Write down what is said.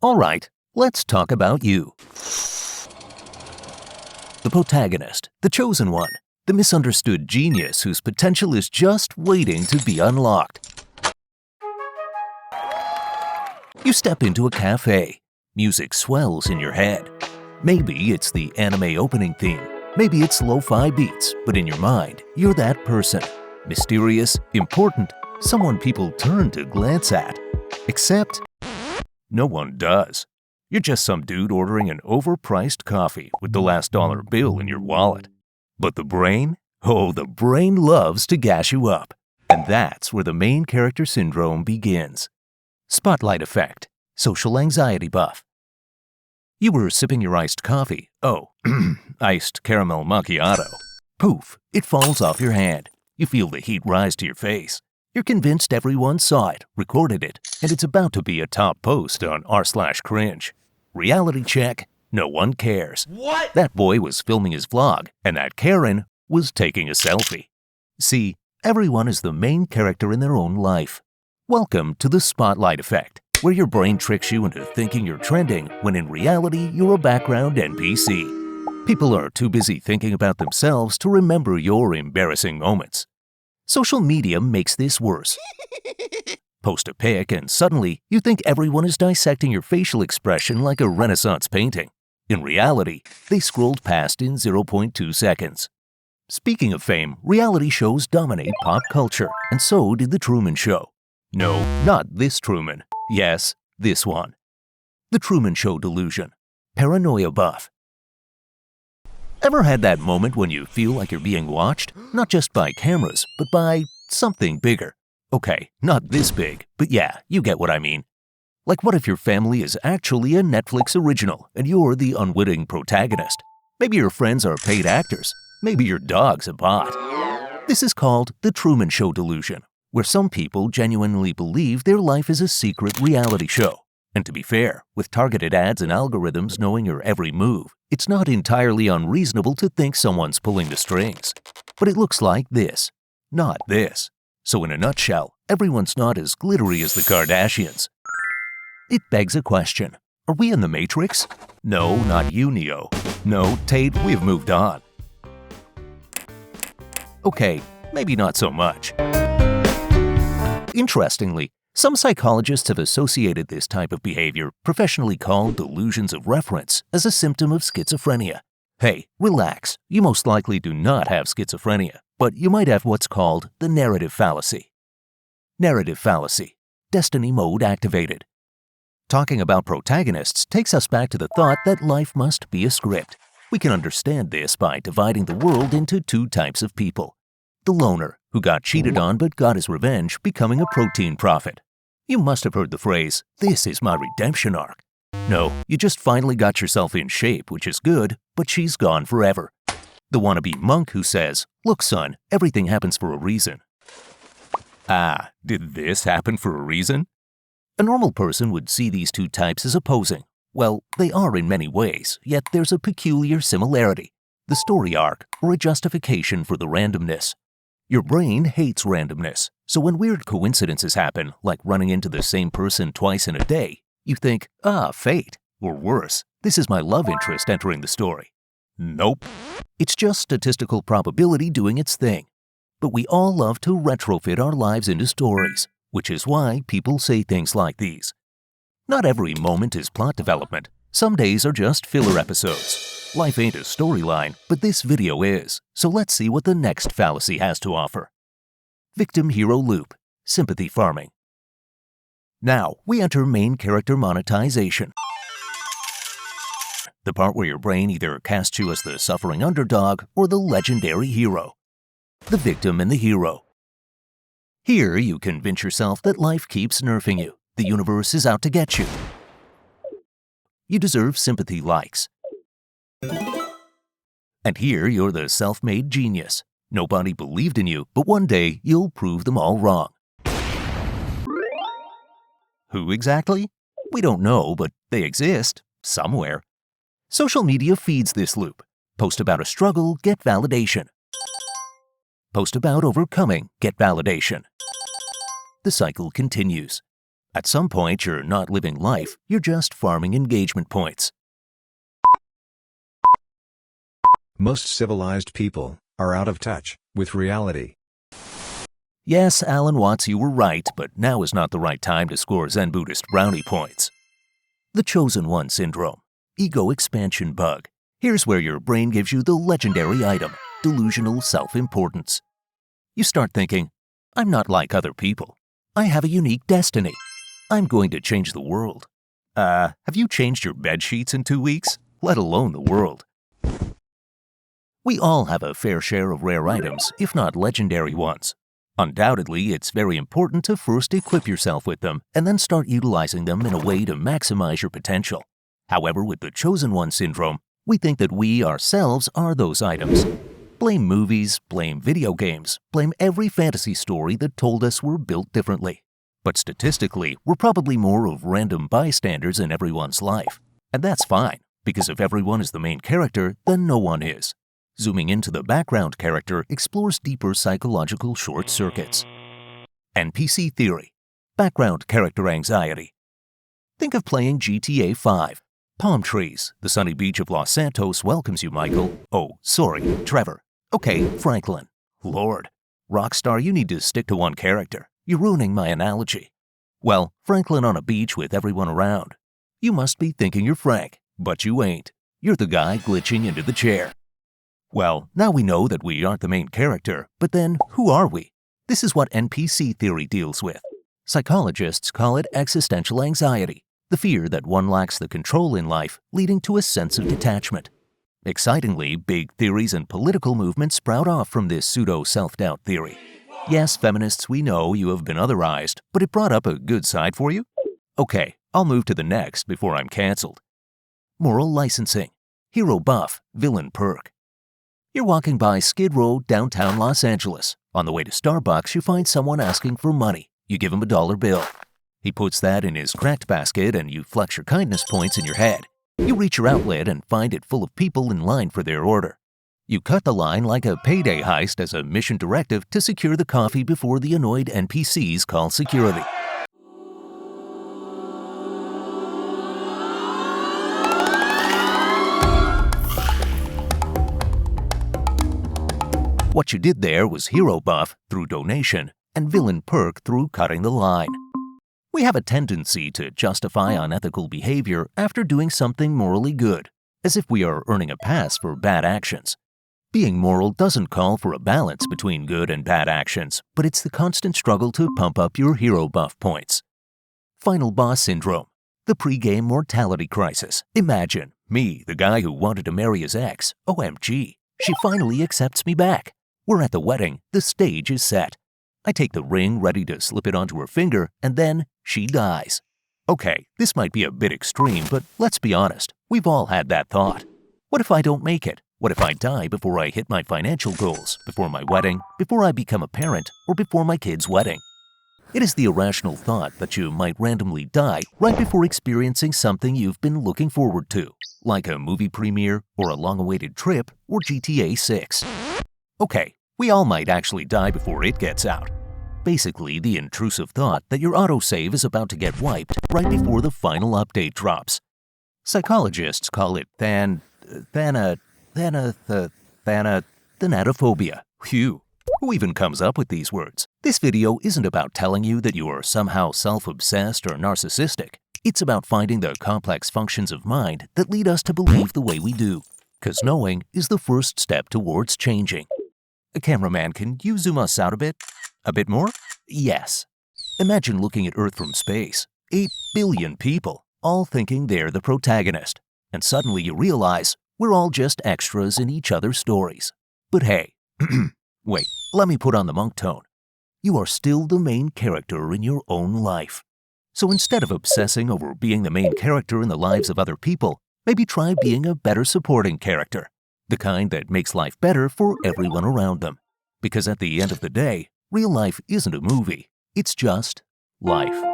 Alright, let's talk about you. The protagonist, the chosen one, the misunderstood genius whose potential is just waiting to be unlocked. You step into a cafe. Music swells in your head. Maybe it's the anime opening theme. Maybe it's lo-fi beats, but in your mind, you're that person. Mysterious, important, someone people turn to glance at. Except, no one does. You're just some dude ordering an overpriced coffee with the last dollar bill in your wallet. But the brain? Oh, the brain loves to gas you up. And that's where the main character syndrome begins. Spotlight effect, social anxiety buff. You were sipping your iced coffee. Oh, iced caramel macchiato. Poof, it falls off your hand. You feel the heat rise to your face. You're convinced everyone saw it, recorded it, and it's about to be a top post on r/cringe. Reality check, no one cares. What? That boy was filming his vlog, and that Karen was taking a selfie. See, everyone is the main character in their own life. Welcome to the spotlight effect, where your brain tricks you into thinking you're trending when in reality you're a background NPC. People are too busy thinking about themselves to remember your embarrassing moments. Social media makes this worse. Post a pic and suddenly you think everyone is dissecting your facial expression like a Renaissance painting. In reality, they scrolled past in 0.2 seconds. Speaking of fame, reality shows dominate pop culture, and so did The Truman Show. No, not this Truman. Yes, this one. The Truman Show Delusion. Paranoia buff. Ever had that moment when you feel like you're being watched? Not just by cameras, but by something bigger. Okay, not this big, but yeah, you get what I mean. Like what if your family is actually a Netflix original and you're the unwitting protagonist? Maybe your friends are paid actors. Maybe your dog's a bot. This is called the Truman Show Delusion, where some people genuinely believe their life is a secret reality show. And to be fair, with targeted ads and algorithms knowing your every move, it's not entirely unreasonable to think someone's pulling the strings. But it looks like this, not this. So in a nutshell, everyone's not as glittery as the Kardashians. It begs a question. Are we in the Matrix? No, not you, Neo. No, Tate, we've moved on. Okay, maybe not so much. Interestingly, some psychologists have associated this type of behavior, professionally called delusions of reference, as a symptom of schizophrenia. Hey, relax, you most likely do not have schizophrenia, but you might have what's called the narrative fallacy. Narrative fallacy, destiny mode activated. Talking about protagonists takes us back to the thought that life must be a script. We can understand this by dividing the world into two types of people. The loner, who got cheated on but got his revenge, becoming a protein prophet. You must have heard the phrase, "This is my redemption arc." No, you just finally got yourself in shape, which is good, but she's gone forever. The wannabe monk who says, "Look, son, everything happens for a reason." Ah, did this happen for a reason? A normal person would see these two types as opposing. Well, they are in many ways, yet there's a peculiar similarity. The story arc, or a justification for the randomness. Your brain hates randomness, so when weird coincidences happen, like running into the same person twice in a day, you think, fate. Or worse, this is my love interest entering the story. Nope. It's just statistical probability doing its thing. But we all love to retrofit our lives into stories, which is why people say things like these. Not every moment is plot development. Some days are just filler episodes. Life ain't a storyline, but this video is, so let's see what the next fallacy has to offer. Victim-hero loop, sympathy farming. Now, we enter main character monetization. The part where your brain either casts you as the suffering underdog or the legendary hero. The victim and the hero. Here, you convince yourself that life keeps nerfing you. The universe is out to get you. You deserve sympathy likes. And here, you're the self-made genius. Nobody believed in you, but one day, you'll prove them all wrong. Who exactly? We don't know, but they exist, somewhere. Social media feeds this loop. Post about a struggle, get validation. Post about overcoming, get validation. The cycle continues. At some point, you're not living life, you're just farming engagement points. Most civilized people are out of touch with reality. Yes, Alan Watts, you were right, but now is not the right time to score Zen Buddhist brownie points. The Chosen One Syndrome. Ego expansion bug. Here's where your brain gives you the legendary item, delusional self-importance. You start thinking, I'm not like other people. I have a unique destiny. I'm going to change the world. Have you changed your bed sheets in 2 weeks? Let alone the world. We all have a fair share of rare items, if not legendary ones. Undoubtedly, it's very important to first equip yourself with them and then start utilizing them in a way to maximize your potential. However, with the Chosen One Syndrome, we think that we ourselves are those items. Blame movies, blame video games, blame every fantasy story that told us we're built differently. But statistically, we're probably more of random bystanders in everyone's life. And that's fine, because if everyone is the main character, then no one is. Zooming into the background character explores deeper psychological short circuits. NPC theory. Background character anxiety. Think of playing GTA 5. Palm trees. The sunny beach of Los Santos welcomes you, Michael. Oh, sorry, Trevor. Okay, Franklin. Lord. Rockstar, you need to stick to one character. You're ruining my analogy. Well, Franklin on a beach with everyone around. You must be thinking you're Frank, but you ain't. You're the guy glitching into the chair. Well, now we know that we aren't the main character, but then who are we? This is what NPC theory deals with. Psychologists call it existential anxiety, the fear that one lacks the control in life, leading to a sense of detachment. Excitingly, big theories and political movements sprout off from this pseudo-self-doubt theory. Yes, feminists, we know you have been otherized, but it brought up a good side for you? Okay, I'll move to the next before I'm cancelled. Moral licensing. Hero buff, villain perk. You're walking by Skid Row, downtown Los Angeles. On the way to Starbucks, you find someone asking for money. You give him a $1 bill. He puts that in his cracked basket and you flex your kindness points in your head. You reach your outlet and find it full of people in line for their order. You cut the line like a payday heist as a mission directive to secure the coffee before the annoyed NPCs call security. What you did there was hero buff through donation and villain perk through cutting the line. We have a tendency to justify unethical behavior after doing something morally good, as if we are earning a pass for bad actions. Being moral doesn't call for a balance between good and bad actions, but it's the constant struggle to pump up your hero buff points. Final boss syndrome. The pre-game mortality crisis. Imagine, me, the guy who wanted to marry his ex. OMG, she finally accepts me back. We're at the wedding, the stage is set. I take the ring ready to slip it onto her finger, and then she dies. Okay, this might be a bit extreme, but let's be honest, we've all had that thought. What if I don't make it? What if I die before I hit my financial goals, before my wedding, before I become a parent, or before my kid's wedding? It is the irrational thought that you might randomly die right before experiencing something you've been looking forward to, like a movie premiere, or a long-awaited trip, or GTA 6. Okay, we all might actually die before it gets out. Basically, the intrusive thought that your autosave is about to get wiped right before the final update drops. Psychologists call it thanatophobia. Phew. Who even comes up with these words? This video isn't about telling you that you are somehow self-obsessed or narcissistic. It's about finding the complex functions of mind that lead us to believe the way we do. 'Cause knowing is the first step towards changing. Cameraman, can you zoom us out a bit? A bit more? Yes. Imagine looking at Earth from space. 8 billion people, all thinking they're the protagonist. And suddenly you realize we're all just extras in each other's stories. But hey, wait, let me put on the monk tone. You are still the main character in your own life. So instead of obsessing over being the main character in the lives of other people, maybe try being a better supporting character. The kind that makes life better for everyone around them. Because at the end of the day, real life isn't a movie, it's just life.